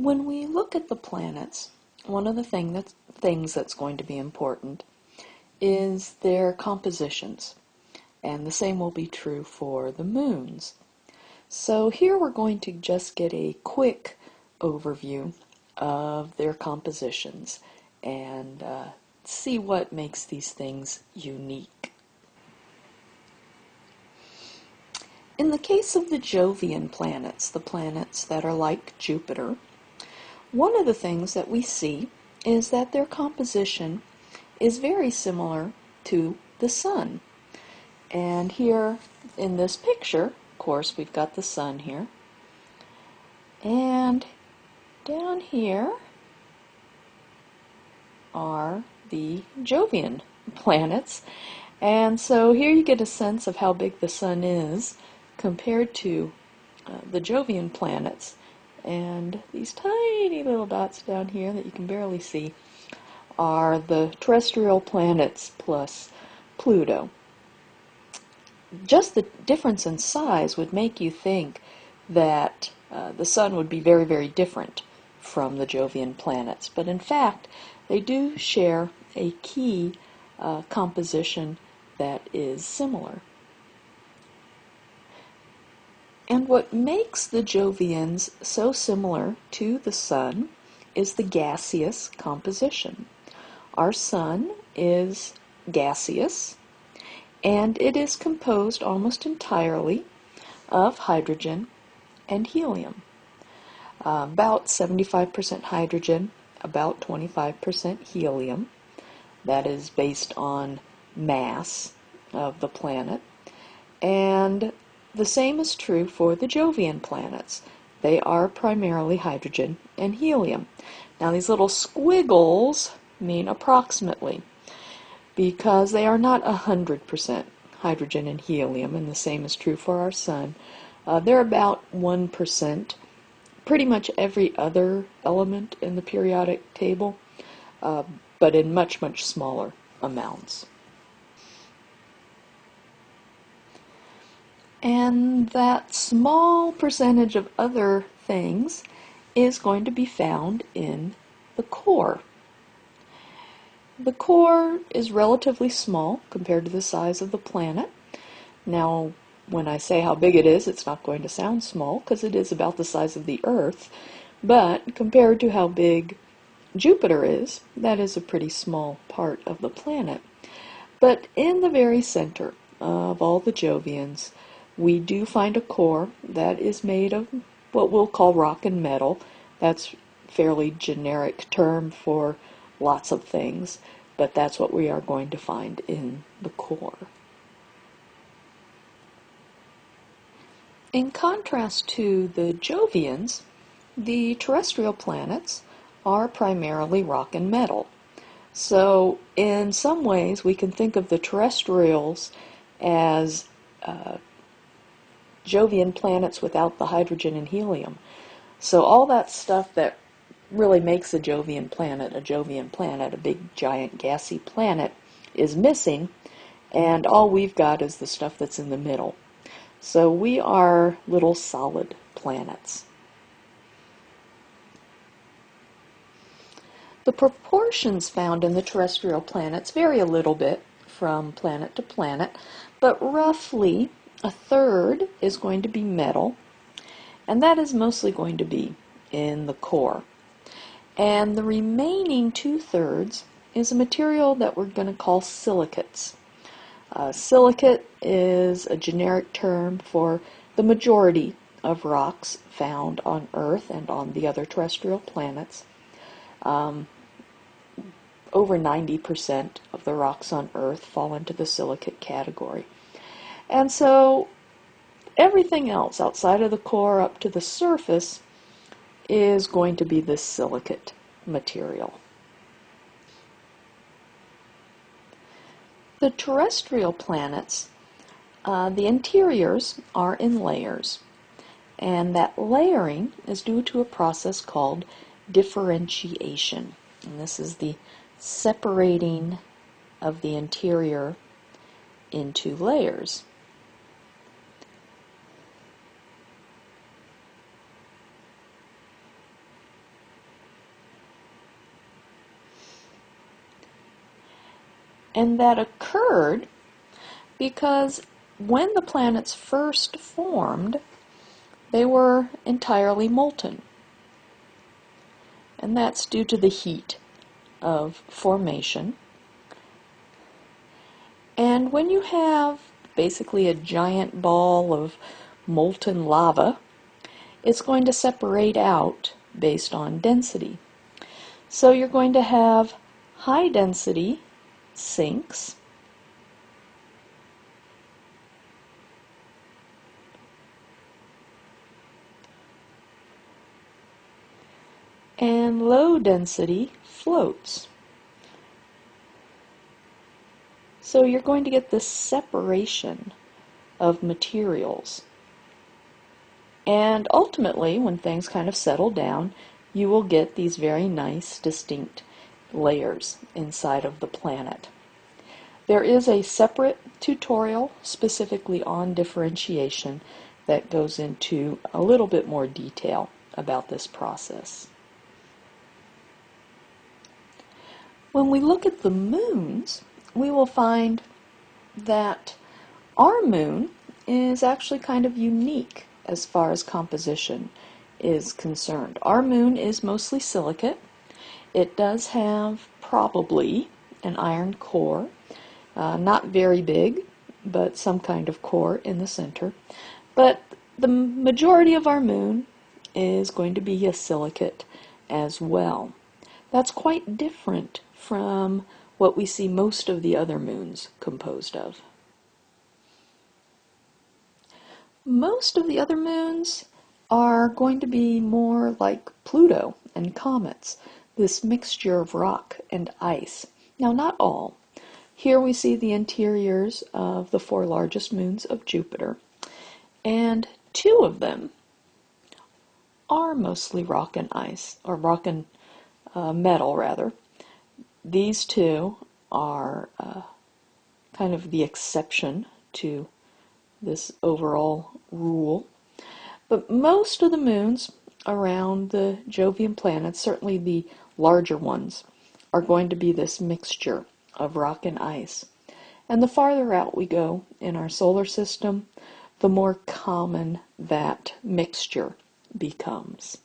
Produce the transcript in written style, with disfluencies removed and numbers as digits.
When we look at the planets, one of the things that's going to be important is their compositions, and the same will be true for the moons. So here we're going to just get a quick overview of their compositions and see what makes these things unique. In the case of the Jovian planets, the planets that are like Jupiter, one of the things that we see is that their composition is very similar to the Sun. And here in this picture, of course, we've got the Sun here. And down here are the Jovian planets. And so here you get a sense of how big the Sun is compared to the Jovian planets. And these tiny little dots down here that you can barely see are the terrestrial planets plus Pluto. Just the difference in size would make you think that the Sun would be very, very different from the Jovian planets. But in fact, they do share a key composition that is similar. And what makes the Jovians so similar to the Sun is the gaseous composition. Our Sun is gaseous, and it is composed almost entirely of hydrogen and helium. About 75% hydrogen, about 25% helium. That is based on mass of the planet. And the same is true for the Jovian planets. They are primarily hydrogen and helium. Now these little squiggles mean approximately, because they are not 100% hydrogen and helium, and the same is true for our Sun. They're about 1%, pretty much every other element in the periodic table, but in much, much smaller amounts. And that small percentage of other things is going to be found in the core. The core is relatively small compared to the size of the planet. Now, when I say how big it is, it's not going to sound small because it is about the size of the Earth, but compared to how big Jupiter is, that is a pretty small part of the planet. But in the very center of all the Jovians, we do find a core that is made of what we'll call rock and metal. That's a fairly generic term for lots of things, but that's what we are going to find in the core. In contrast to the Jovians, the terrestrial planets are primarily rock and metal. So in some ways we can think of the terrestrials as Jovian planets without the hydrogen and helium. So all that stuff that really makes a Jovian planet, a big giant gassy planet, is missing, and all we've got is the stuff that's in the middle. So we are little solid planets. The proportions found in the terrestrial planets vary a little bit from planet to planet, but roughly a third is going to be metal, and that is mostly going to be in the core. And the remaining 2/3 is a material that we're going to call silicates. Silicate is a generic term for the majority of rocks found on Earth and on the other terrestrial planets. Over 90% of the rocks on Earth fall into the silicate category. And so everything else outside of the core up to the surface is going to be this silicate material. The terrestrial planets, the interiors are in layers, and that layering is due to a process called differentiation. And this is the separating of the interior into layers. And that occurred because when the planets first formed, they were entirely molten. And that's due to the heat of formation. And when you have basically a giant ball of molten lava, it's going to separate out based on density. So you're going to have high density sinks and low density floats. So you're going to get this separation of materials. And ultimately, when things kind of settle down, you will get these very nice, distinct layers inside of the planet. There is a separate tutorial specifically on differentiation that goes into a little bit more detail about this process. When we look at the moons, we will find that our moon is actually kind of unique as far as composition is concerned. Our moon is mostly silicate. It does have probably an iron core, not very big, but some kind of core in the center. But the majority of our moon is going to be a silicate as well. That's quite different from what we see most of the other moons composed of. Most of the other moons are going to be more like Pluto and comets, this mixture of rock and ice. Now, not all. Here we see the interiors of the 4 largest moons of Jupiter, and 2 of them are mostly rock and ice, or rock and metal, rather. These 2 are kind of the exception to this overall rule. But most of the moons around the Jovian planets, certainly the larger ones, are going to be this mixture of rock and ice. And the farther out we go in our solar system, the more common that mixture becomes.